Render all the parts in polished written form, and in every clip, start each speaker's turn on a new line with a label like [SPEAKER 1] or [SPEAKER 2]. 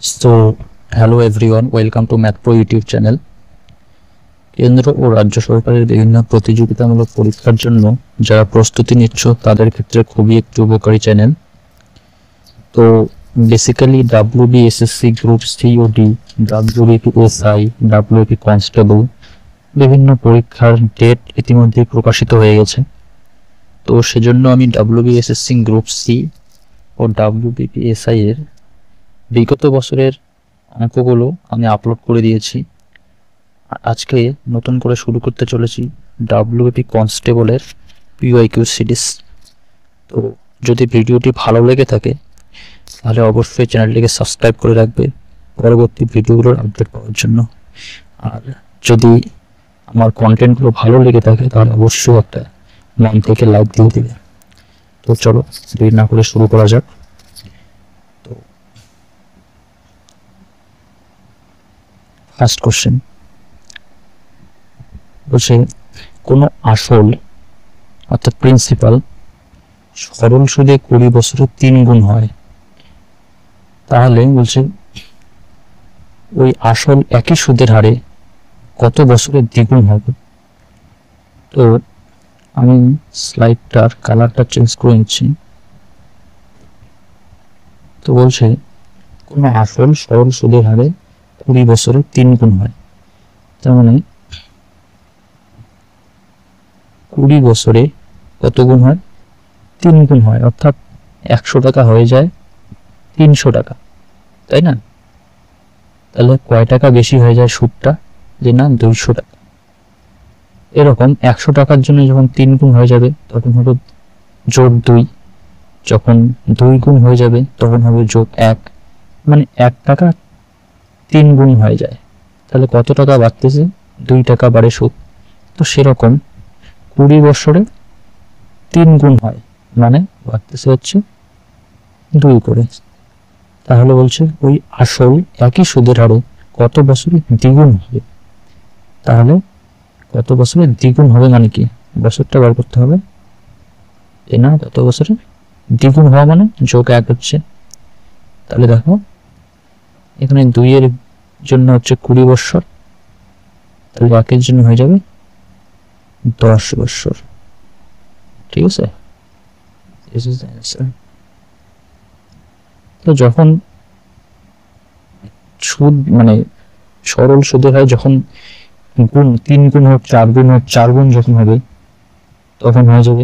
[SPEAKER 1] So, hello everyone, welcome to Math Pro YouTube channel. কেন্দ্র ও রাজ্য সরকারের বিভিন্ন প্রতিযোগিতামূলক পরীক্ষার জন্য যারা প্রস্তুতি নিচ্ছ তাদের ক্ষেত্রে খুবই একটি উপকারী চ্যানেল। তো বেসিক্যালি WBSSC গ্রুপ সি ও ডি, WBPSI, WBP কনস্টেবল বিভিন্ন পরীক্ষার ডেট ইতিমধ্যে প্রকাশিত হয়ে গেছে। তো সেজন্য আমি WBSSC গ্রুপ সি ও WBPSI এর বিগত বছরের অঙ্কগুলো আমি আপলোড করে দিয়েছি। আজকে নতুন করে শুরু করতে চলেছি WBP কনস্টেবলের PYQ সিরিজ। তো যদি ভিডিওটি ভালো লেগে থাকে তাহলে অবশ্যই চ্যানেলটিকে সাবস্ক্রাইব করে রাখবে পরবর্তী ভিডিওগুলোর আপডেট পাওয়ার জন্য। আর যদি আমার কন্টেন্টগুলো ভালো লেগে থাকে তাহলে অবশ্যই একটা মন থেকে লাইক দিয়ে দিবে। তো চলো দেরি না করে শুরু করা যাক। তো ফার্স্ট কোশ্চেন বলছে কোনো আসল অর্থাৎ প্রিন্সিপাল সরল সুদে 20 বছরে 3 গুণ হয়, তাহলে বলছে ওই আসল একই সুদের হারে কত বছরে দ্বিগুণ হবে। তো আমি স্লাইডটার কালারটা চেঞ্জ করে নিচ্ছি। তো বলছে কোনো আসল সরল সুদের হারে 20 বছরে 3 গুণ হয়, তার মানে 20 বছরে কত গুণ হয়? 3 গুণ হয়, অর্থাৎ 100 টাকা হয়ে যায় 300 টাকা, তাই না? তাহলে কয় টাকা বেশি হয়ে যায় সুদটা? যে না, 200 টাকা। এরকম 100 টাকার জন্য যখন 3 গুণ হয়ে যাবে তখন হবে যোগ 2, যখন 2 গুণ হয়ে যাবে তখন হবে যোগ 1, মানে 1 টাকা 3 গুণ হয়ে যায়। তাহলে কত টাকা বাড়তেছে? 2 টাকা বাড়ে সুদ। তো সেরকম 20 বছরে 3 গুণ হয়, মানে বাড়তেছে হচ্ছে 2 করে। তাহলে বলছে ওই আসল একই সুদের হারে কত বছরে দ্বিগুণ হবে। তাহলে কত বছরে দ্বিগুণ হবে মানে কি? বছরটা বার করতে হবে। না, কত বছরে দ্বিগুণ হওয়া মানে যোগ 1 হচ্ছে। তাহলে দেখো এখানে 2 এর জন্য হচ্ছে 20 বছর, তাহলে 1 এর জন্য হয়ে যাবে 10 বছর। ঠিক আছে, দিস ইজ দ্য অ্যান্সার। তো যখন সুদ মানে সরল সুদের হয় যখন গুণ 3 গুণ হোক 4 গুণ হোক 4 গুণ যখন হবে তখন হয়ে যাবে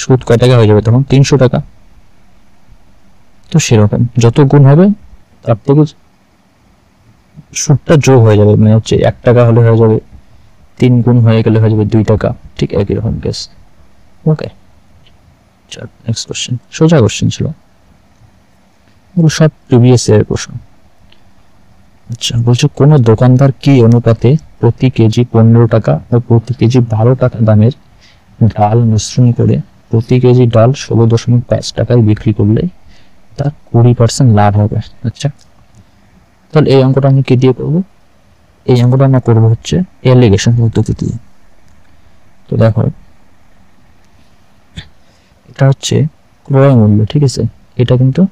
[SPEAKER 1] সুদ কয় টাকা হয়ে যাবে? তখন 300 টাকা। তো সেরকম যত গুণ হবে তার থেকে সুদটা যোগ হয়ে যাবে, মানে হচ্ছে 1 টাকা হলে হয়ে যাবে 3 গুণ হয়ে গেলে হয়ে যাবে 2 টাকা। ঠিক একই রকম কেস। ওকে, চল নেক্সট কোশ্চেন। সোজা কোশ্চেন ছিল, এগুলো সব প্রিভিয়াস ইয়ারের প্রশ্ন। আচ্ছা, বলছে কোনো দোকানদার কি অনুপাতে প্রতি কেজি 15 টাকা ও প্রতি কেজি 12 টাকা দামের ডাল মিশ্রণ করে প্রতি কেজি ডাল 16.5 টাকায় বিক্রি করলে তার 20% লাভ হবে। আচ্ছা, তাহলে এই অঙ্কটা আমি কি দিয়ে করবো? এই অঙ্কটা আমরা করবো হচ্ছে এলিগেশন পদ্ধতি দিয়ে। তো দেখো এটা হচ্ছে ক্রয় মূল্য, ঠিক আছে? এটা কিন্তু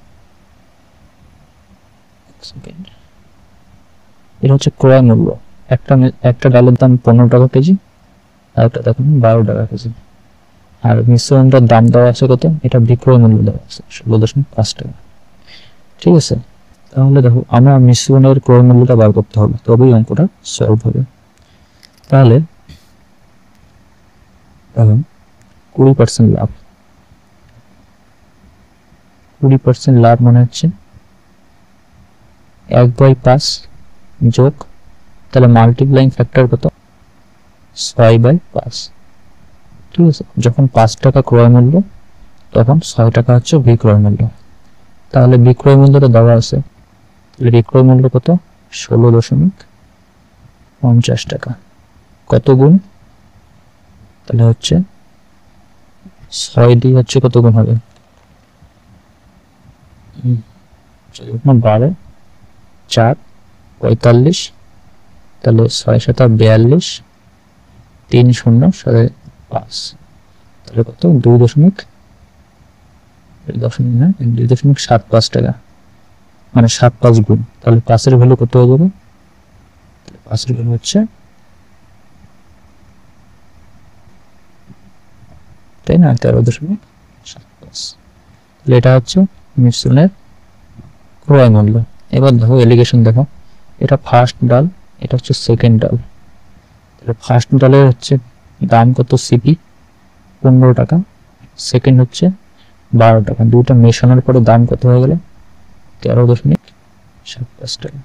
[SPEAKER 1] এটা হচ্ছে ক্রয় মূল্য। একটা ডালের দাম 15 টাকা কেজি, আর একটা দেখুন 12 টাকা কেজি। আর মিশ্রণটার দাম দেওয়া আছে কত? এটা বিক্রয় মূল্য দেওয়া আছে 16.5 টাকা। ঠিক আছে, তাহলে দেখো আমরা মিশ্রণের ক্রয় মূল্যটা বার করতে হবে, তবেই অঙ্কটা সলভ হবে। তাহলে দেখুন 20% লাভ, 20% লাভ মানে হচ্ছে 1/5 যোগ, তাহলে মাল্টিপ্লাইং ফ্যাক্টর কত? 6/5। ঠিক আছে, যখন 5 টাকা ক্রয় মূল্য তখন 6 টাকা হচ্ছে বিক্রয় মূল্য। তাহলে বিক্রয় মূল্যটা দেওয়া আছে, তাহলে বিক্রয় মূল্য কত? 16.50 টাকা। কত গুণ? তাহলে হচ্ছে 6 দিয়ে হচ্ছে কত গুণ হবে? 12 4 45, তাহলে 6 7 42, 3 0 5, তাহলে কত? 2.75 টাকা। মানে 7 5 গুণ, তাহলে 5 এর ভ্যালু কত হয়ে যাবে? 5 এর ভ্যালু হচ্ছে, তাই না, 13.75। তাহলে এটা হচ্ছে মিশ্রণের ক্রয় মূল্য। এবার দেখো এলিগেশন দেখো, এটা ফার্স্ট ডাল, এটা হচ্ছে সেকেন্ড ডাল। তাহলে ফার্স্ট ডালের হচ্ছে দাম কত সিপি 15 টাকা, সেকেন্ড হচ্ছে 12 টাকা, দুইটা মেশানোর পরে দাম কত হয়ে গেল? 13.75 টাকা।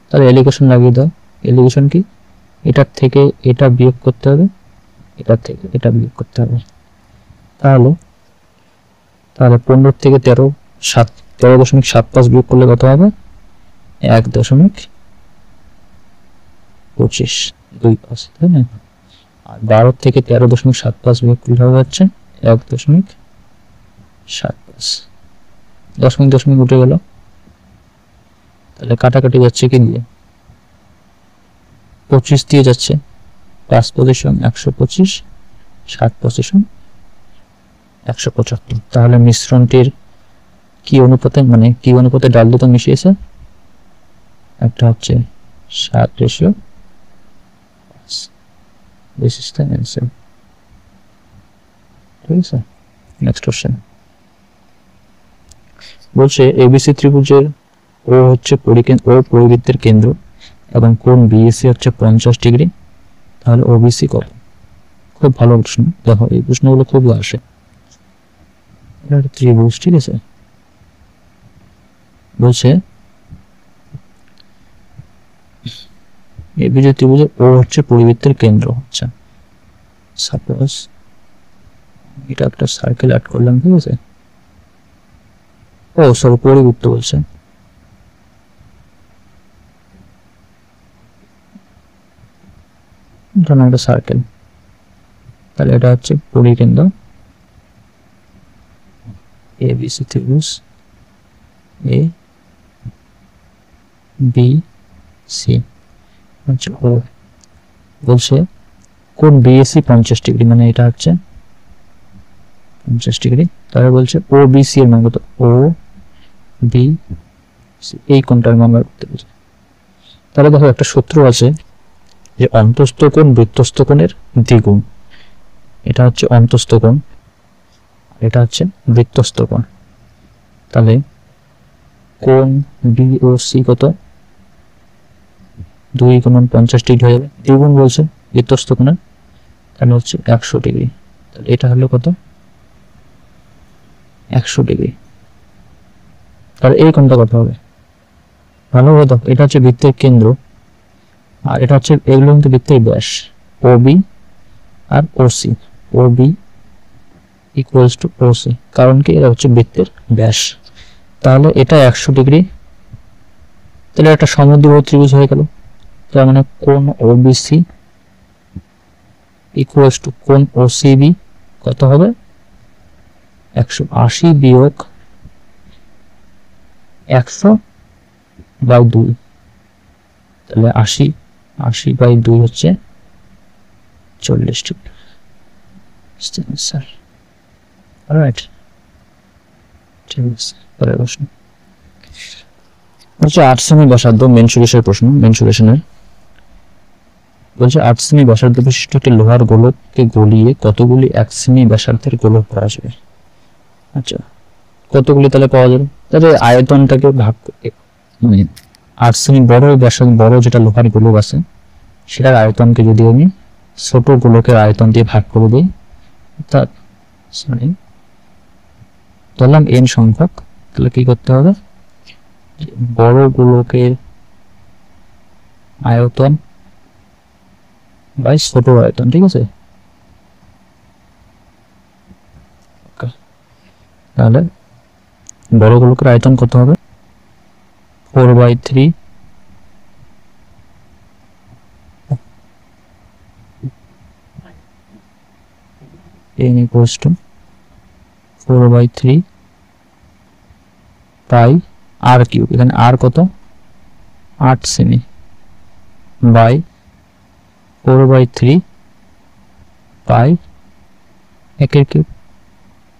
[SPEAKER 1] তাহলে এলিগেশন লাগিয়ে দাও। এলিগেশন কি? এটার থেকে এটা বিয়োগ করতে হবে, এটার থেকে এটা বিয়োগ করতে হবে। তাহলে 15 থেকে 13.75 বিয়োগ করলে কত হবে? 1.25, তাই না? আর 12 থেকে 13.75 বিয়োগ করলে হবে হচ্ছে 1.75, দশমিক উঠে গেল। তাহলে কাটাকাটি যাচ্ছে কি দিয়ে? 25 দিয়ে যাচ্ছে, 5 পজিশন 125, 7 পজিশন 175। তাহলে মিশ্রণটির কি অনুপাতে, মানে কি অনুপাতে ডাল দুটো মিশিয়েছে? একটা হচ্ছে 7:5। This is the answer. ঠিক আছে, নেক্সট কোশ্চেন বলছে এবিসি ত্রিভুজের ও হচ্ছে পরিবৃত্তের কেন্দ্র এবং কোণ বিএসি হচ্ছে 50 ডিগ্রি, তাহলে ওবিসি কত? খুব ভালো প্রশ্ন। দেখো এই প্রশ্নগুলো খুব আসে। এটা একটা ত্রিভুজ, ঠিক আছে, বলছে এবিসি ত্রিভুজের ও হচ্ছে পরিবৃত্তের কেন্দ্র। আচ্ছা, সাপোজ এটা একটা সার্কেল অ্যাড করলাম, ঠিক আছে, ও সরি পরিবৃত্ত বলছে, ধরুন একটা সার্কেল, তাহলে এটা হচ্ছে পরিকেন্দ্র এবিসি ত্রিভুজ এ বি সি হচ্ছে ও। বলছে কোণ বিএসি 50 ডিগ্রি, মানে এটা হচ্ছে 50 ডিগ্রি। তাহলে বলছে ও বিসি এর মান কত? ও বি সি, এই কোণটার মান বার করতে বলছে। তাহলে দেখো একটা সূত্র আছে যে অন্তস্থ কোণ বৃত্তস্থ কোণের দ্বিগুণ। এটা হচ্ছে অন্তস্থ কোণ, এটা হচ্ছে বৃত্তস্থ কোণ। তাহলে কোণ বি ও সি কত? 2 × 50 ডিগ্রি হয়ে যাবে, দ্বিগুণ বলছে বৃত্তস্থ কোণের, তাহলে হচ্ছে 100 ডিগ্রি। তাহলে এটা হলো কত? 100 ডিগ্রি। তাহলে এই কোণটা কত হবে? ভালোভাবে দেখো, এটা হচ্ছে বৃত্তের কেন্দ্র, আর এটা হচ্ছে, এগুলো কিন্তু বৃত্তের ব্যাস, ও বি আর O C, O B equals to O C, কারণ কি এটা হচ্ছে বৃত্তের ব্যাস। তাহলে এটা 100 ডিগ্রি, তাহলে একটা সমদ্বিবাহু ত্রিভুজ হয়ে গেল। তার মানে কোণ ওবিসি ইকুয়ালস টু কোণ ওসিবি কত হবে? 180 বিয়োগ 100/2, তাহলে 80/2 হচ্ছে 40 ডিগ্রি। স্যার অলরাইট, ঠিক আছে। পরের প্রশ্ন হচ্ছে 8 সেমি ব্যাসার্ধ মেনসুরেশনের প্রশ্ন, মেনসুরেশনের বলছে 8 সেমি ব্যাসার্ধ বিশিষ্ট একটি লোহার গোলককে গলিয়ে কতগুলি 1 সেমি ব্যাসার্ধের গোলক পাওয়া যাবে? আচ্ছা, কতগুলি তাহলে পাওয়া যাবে? তাহলে আয়তনটাকে ভাগ, মানে 8 সেমি বড় ব্যাসার্ধ, বড় যেটা লোহার গোলক আছে সেটার আয়তনকে যদি আমি ছোট গোলকের আয়তন দিয়ে ভাগ করে দিই, অর্থাৎ ধরলাম n সংখ্যক, তাহলে কি করতে হবে? বড় গোলকের আয়তন বাই ছোট আয়তন, ঠিক আছে। তাহলে বড় গোলকের আয়তন কত হবে? 4/3 n equals to 4/3 pi r cube, এখানে r কত? 8 সেমি, বাই 4/3 পাই 1 এর কিউব।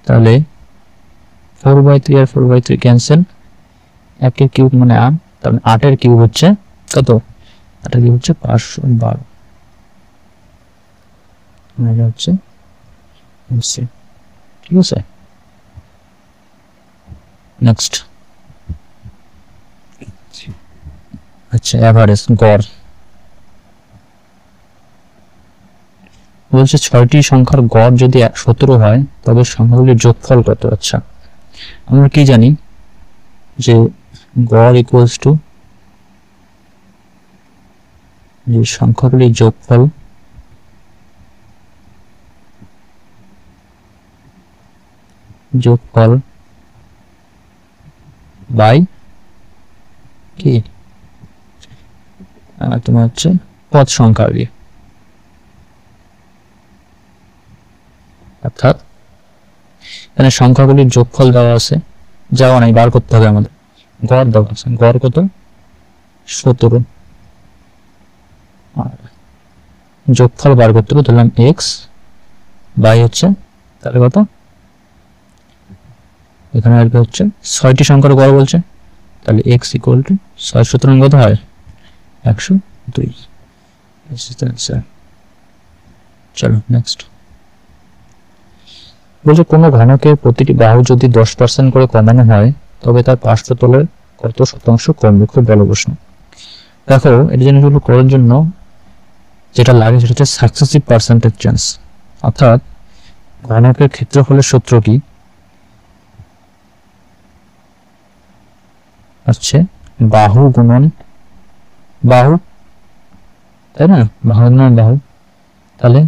[SPEAKER 1] তাহলে 4/3 আর 4/3 ক্যান্সেল, 1 এর কিউব মানে 8, তার মানে 8 এর কিউব হচ্ছে কত? 8 এর কিউব হচ্ছে 512, এটা হচ্ছে আনসার। ঠিক আছে, নেক্সট। আচ্ছা, এভারেজ গড় বলছে 6টি সংখ্যার গড় যদি 17 হয় তবে সংখ্যাগুলির যোগফল কত? আচ্ছা, আমরা কি জানি যে গড় ইকুয়ালস টু যে সংখ্যাগুলির যোগফল বাই কি তোমার হচ্ছে পদ সংখ্যা দিয়ে, অর্থাৎ এখানে সংখ্যাগুলির যোগফল দেওয়া আছে, যাওয়া নাই, বার করতে হবে আমাদের। গড় দেওয়া আছে, গড় কত? 17, আর যোগফল বার করতে হবে, ধরলাম এক্স বাই হচ্ছে তাহলে কত? এখানে আসবে হচ্ছে 6টি সংখ্যার গড় বলছে, তাহলে এক্স ইকুয়াল টু 6 সুতরাং কত হয়? 102। চলো নেক্সট। বলছে কোনো ঘনকের প্রতিটি বাহু যদি 10% করে কমানো হয় তবে তার পার্শ্বতলের কত শতাংশ কমবে? খুব ভালো প্রশ্ন। দেখো, এটা জিনিসগুলো করার জন্য যেটা লাগে সেটা হচ্ছে সাকসেসিভ পার্সেন্টেজ চেঞ্জ, অর্থাৎ ঘনকের ক্ষেত্রফলের সূত্র কি? হচ্ছে বাহু গুণন বাহু, তাই না? বাহু গুণন বাহু, তাহলে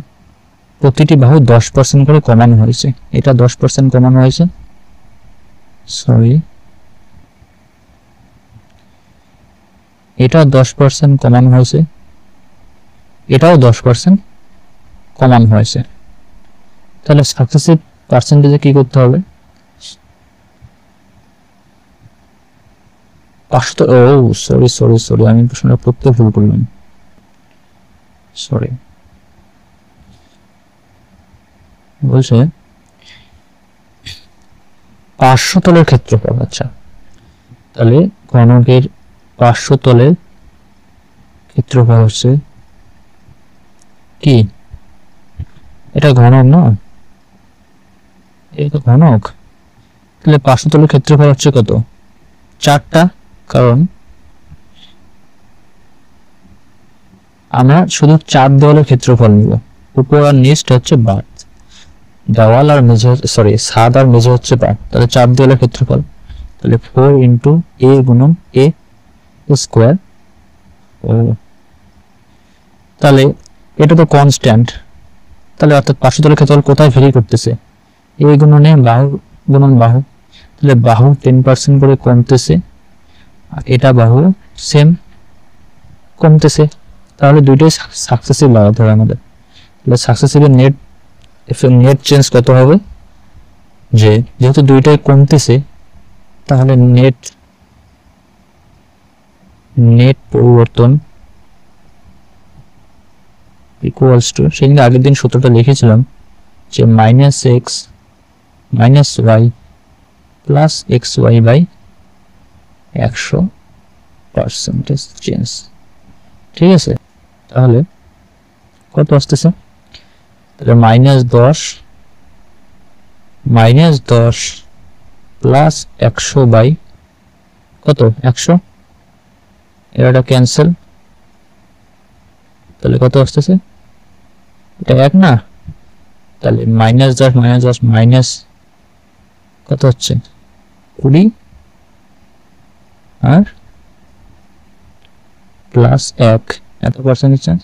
[SPEAKER 1] প্রতিটি বাহু 10% করে কমানো হয়েছে, এটা 10% কমানো হয়েছে, সরি এটা 10% কমানো হয়েছে, এটাও 10% কমানো হয়েছে। তাহলে সাকসেসিভ পার্সেন্টেজে কি করতে হবে? 500, ও সরি সরি সরি আমি প্রশ্নটা পড়তে ভুল করলাম, সরি। বলছে পার্শ্বতলের ক্ষেত্রফল। আচ্ছা, তাহলে ঘনকের পার্শ্বতলের ক্ষেত্রফল হচ্ছে কি? এটা ঘনক না, এটা ঘনক, তাহলে পার্শ্বতলের ক্ষেত্রফল হচ্ছে কত? 4টা, কারণ আমরা শুধু 4 দেওয়ালের ক্ষেত্রফল নিব, উপর আর নিচটা হচ্ছে বাদ, দেওয়াল আর মেঝে, সরি ছাদ আর মেঝে হচ্ছে বাদ, তাহলে 4 দেওয়ালের ক্ষেত্রফল, তাহলে 4 ইন্টু এ গুণন এ স্কোয়ার। ও তাহলে এটা তো কনস্ট্যান্ট, তাহলে অর্থাৎ পার্শ্বতলের ক্ষেত্রফল কোথায় ভেরি করতেছে? এ গুণনে বাহু গুণন বাহু, তাহলে বাহু 10% করে কমতেছে, আর এটা বাহু সেম কমতেছে, তাহলে দুইটাই সাকসেসিভ লাগাতে হবে আমাদের। তাহলে সাকসেসিভের নেট চেঞ্জ কত হবে? যে যেহেতু দুইটাই কমতেছে তাহলে নেট পরিবর্তন ইকুয়ালস টু, সেদিন আগের দিন সূত্রটা লিখেছিলাম যে -x - y plus xy by 100% change. ঠিক আছে, তাহলে কত আসতেছে? তাহলে -10 প্লাস 100 বাই কত? 100, এটা ক্যান্সেল, তাহলে কত আসতেছে? এটা 1 না, তাহলে -10 মাইনাস কত হচ্ছে? 20 আর প্লাস 1 এত পার্সেন্টেজ চেঞ্জ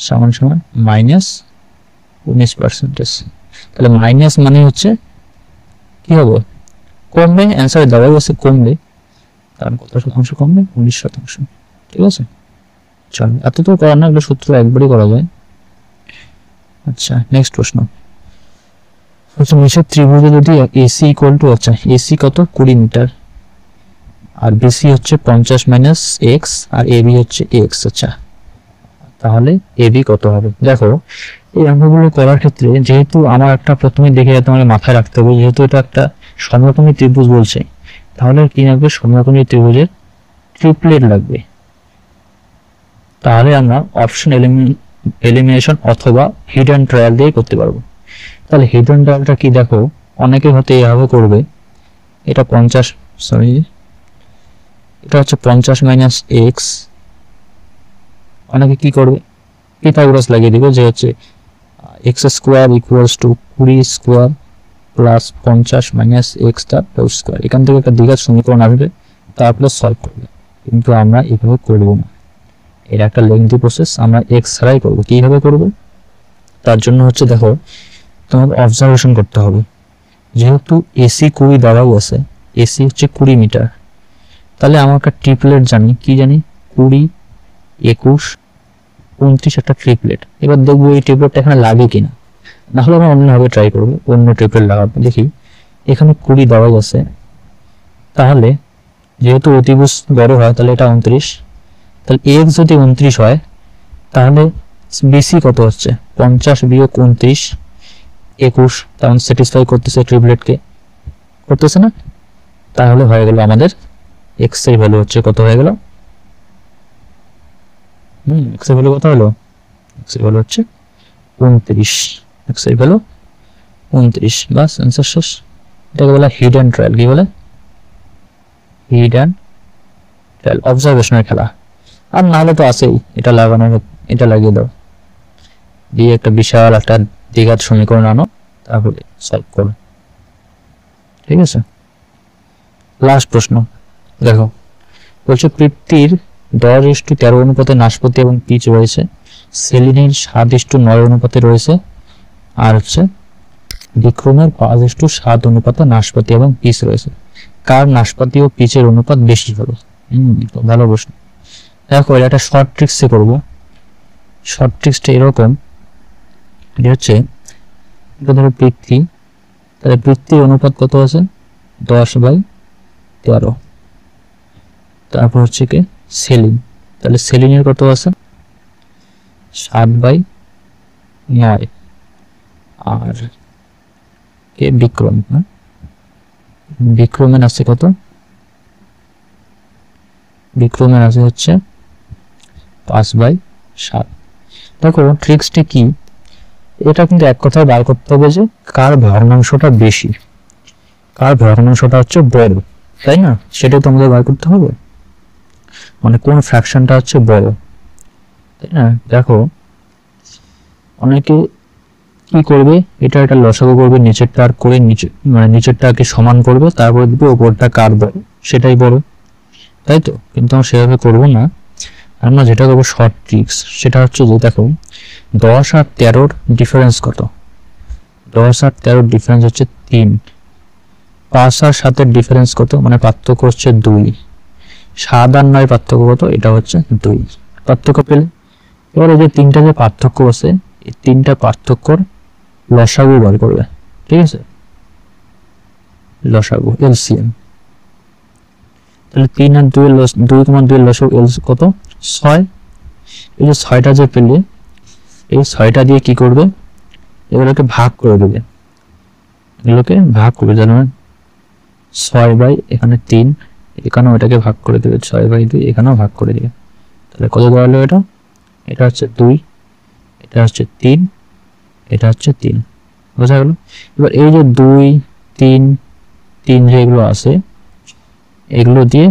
[SPEAKER 1] সমান সমান -19%। তাহলে মাইনাস মানে হচ্ছে কি হবে? কমবে, অ্যান্সারে দেওয়াই আছে কমবে, কারণ কত শতাংশ কমবে? 19%। ঠিক আছে, চলো এত তো করার না, এগুলো সূত্র একবারই করা যায়। আচ্ছা, নেক্সট প্রশ্ন। নিচের ত্রিভুজে যদি এসি ইকুয়াল টু, আচ্ছা এসি কত? 20 মিটার, আর বিসি হচ্ছে 50 মাইনাস এক্স, আর এবি হচ্ছে এক্স। আচ্ছা, তাহলে এবি কত হবে? দেখো, এই অঙ্কগুলো করার ক্ষেত্রে যেহেতু আমার একটা প্রথমে দেখে তোমাকে মাথায় রাখতে হবে, যেহেতু এটা একটা সমকোণী ত্রিভুজ বলছে, তাহলে কি লাগবে, সমকোণী ত্রিভুজের ট্রিপলেট লাগবে। তাহলে আমরা অপশন এলিমিনেশন অথবা হিডেন ট্রায়াল দিয়ে করতে পারবো। তাহলে হিডেন ট্রায়ালটা কি, দেখো অনেকে হয়তো এভাবে করবে, এটা 50 সরি এটা হচ্ছে 50 মাইনাস এক্স, অনেকে কি করবে পিথাগোরাস লাগিয়ে দিবে যে হচ্ছে x square equals to 20 square plus 50 minus x তার স্কোয়ার, এখান থেকে একটা দ্বিঘাত সমীকরণ আসবে, তারপরে সলভ করবে। কিন্তু আমরা এভাবে করবো না, এটা একটা লেন্থি প্রসেস, আমরা এক্স ছাড়াই করবো। কিভাবে করবো, তার জন্য হচ্ছে দেখো তোমাকে অবজারভেশন করতে হবে। যেহেতু এসি 20 দেওয়াও আছে, এসি হচ্ছে 20 মিটার, তাহলে আমার একটা ট্রিপলেট জানি, কি জানি 20 21 29 একটা ট্রিপলেট। এবার দেখবো এই ট্রিপলেটটা এখানে লাগে কিনা, না হলে আমরা অন্যভাবে ট্রাই করবো, অন্য ট্রিপলেট লাগাবো। দেখি এখানে 20 দেওয়াই আছে, তাহলে যেহেতু অতিভুজ বড় হয় তাহলে এটা 29, তাহলে এক্স যদি 29 হয় তাহলে বিসি কত হচ্ছে 50 বিয়োগ 29 21, তেমন স্যাটিসফাই করতেছে ট্রিপলেটকে, করতেছে না? তাহলে হয়ে গেল আমাদের এক্স এর ভ্যালু হচ্ছে কত হয়ে গেল, এক্স এর ভ্যালু কত হলো, এক্স এর ভ্যালু হচ্ছে 29, এক্স এর ভ্যালু 29, বাস आंसर শেষ। এটাকে বলা হিডেন ট্রায়াল। কি বলে, হিডেন ট্রায়াল, অবজারভেশনের খেলা। আর না হলে তো আছেই, এটা লাগানো, এটা লাগিয়ে দাও, দিয়ে একটা বিশাল একটা দ্বিঘাত সমীকরণ আনো, তারপরে সলভ করো। ঠিক আছে, লাস্ট প্রশ্ন দেখো, বলছে পৃথ্বীর 10:13 অনুপাতে নাশপাতি এবং পিচ রয়েছে, সেলিনের 7:9 অনুপাতে রয়েছে, আর হচ্ছে বিক্রমের 5:7 অনুপাতে নাশপাতি এবং পিচ রয়েছে। কার নাশপাতি ও পিচের অনুপাত বেশি হবে? ভালো প্রশ্ন। দেখো এটা একটা শর্ট ট্রিক্সে করবো। শর্ট ট্রিক্সটা এরকম, এটা হচ্ছে এটা ধরো পৃথ্বী, তাহলে পৃথ্বীর অনুপাত কত আছে 10/13, তারপর হচ্ছে কি সেলিন, তাহলে সেলিনের কত আছে 7/9, আর কে বিক্রম, বিক্রমের আছে কত, বিক্রমের আছে হচ্ছে 5/7। দেখো ট্রিক্সটা কি, এটা কিন্তু এক কথায় বার করতে হবে যে কার ভগ্নাংশটা বেশি, কার ভগ্নাংশটা হচ্ছে বড়, তাই না? সেটা তো আমাদের বার করতে হবে, মানে কোন ফ্র্যাকশনটা হচ্ছে বড়, তাই না? দেখো অনেকে কি করবে, এটা লসাগু করবে, নিচেরটা আর করে নিচে মানে নিচেরটাকে সমান করবে, তারপরে দিবে উপরটা কার বড় সেটাই বড়, তাই তো? কিন্তু আমরা সেভাবে করবো না, আমরা যেটা করবো শর্ট ট্রিক্স, সেটা হচ্ছে যে দেখো 10 আর 13 ডিফারেন্স কত, 10 আর 13 ডিফারেন্স হচ্ছে 3, 5 আর 7 ডিফারেন্স কত, মানে পার্থক্য হচ্ছে 2, 7 আর 9 পার্থক্য কত, এটা হচ্ছে 2, পার্থক্য পেলে এবার এই যে তিনটা যে পার্থক্য আছে, এই তিনটা পার্থক্যর লসাগু বার করবে। ঠিক আছে, লসাগু এলসিএম, তাহলে 3 আর 2 এর 2,2 এর লসাগু এল কত 6, এই যে 6টা যে পেলে এই 6টা দিয়ে কি করবে, এগুলোকে ভাগ করে দেবে, এগুলোকে ভাগ করে জানো 6 এখানে 3, এখানেও এটাকে ভাগ করে দেবে 6/2, এখানেও ভাগ করে দেবে, তাহলে কত দাঁড়ালো এটা, এটা হচ্ছে 2, এটা হচ্ছে 3, এটা হচ্ছে 3, বোঝা গেল? এবার এই যে 2 3 3 যেগুলো আছে এগুলো দিয়ে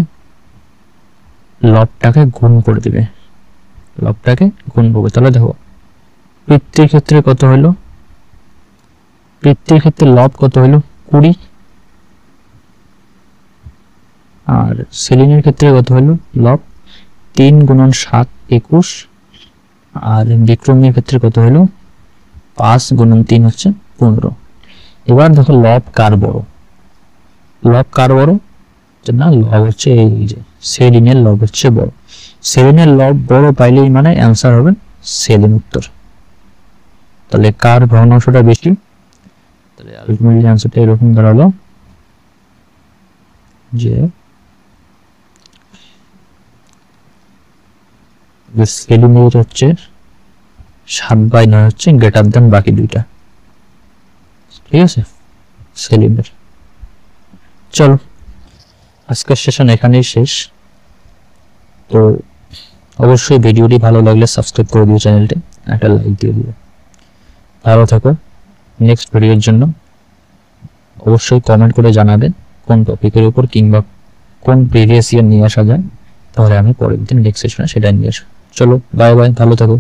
[SPEAKER 1] লবটাকে গুণ করে দিবে, লবটাকে গুণ করবে, তাহলে দেখো পৃথ্বীর ক্ষেত্রে কত হলো, পৃথ্বীর ক্ষেত্রে লব কত হলো 20, আর সেলিনের ক্ষেত্রে কত হলো লব 3 × 7 21, আর বিক্রমের ক্ষেত্রে কত হলো 5 × 3 হচ্ছে 15। এবার দেখো লব কার বড়, লব কার বড়, না লব হচ্ছে এই যে সেলিনের লব হচ্ছে বড়, সেলিনের লব বড় পাইলেই মানে অ্যান্সার হবে সেলিন উত্তর। তাহলে কার ভগ্নাংশটা বেশি, তাহলে আলটিমেটলি অ্যান্সারটা এরকম দাঁড়ালো যে সেলিনের হচ্ছে 7/9 হচ্ছে গ্রেটার দেন বাকি দুইটা। ঠিক আছে, সেলিনের। চলো আজকের সেশন এখানেই শেষ। তো অবশ্যই ভিডিওটি ভালো লাগলে সাবস্ক্রাইব করে দিও, চ্যানেলটি একটা লাইক দিয়ে দিও। ভালো থাকো। নেক্সট ভিডিওর জন্য অবশ্যই কমেন্ট করে জানাবেন কোন টপিকের উপর কিংবা কোন প্রিভিয়াস ইয়ার নিয়ে আসা যায়, তাহলে আমি পরের দিন নেক্সট সেশনে সেটা নিয়ে আসবো। চলো বাই বাই, ভালো থাকো।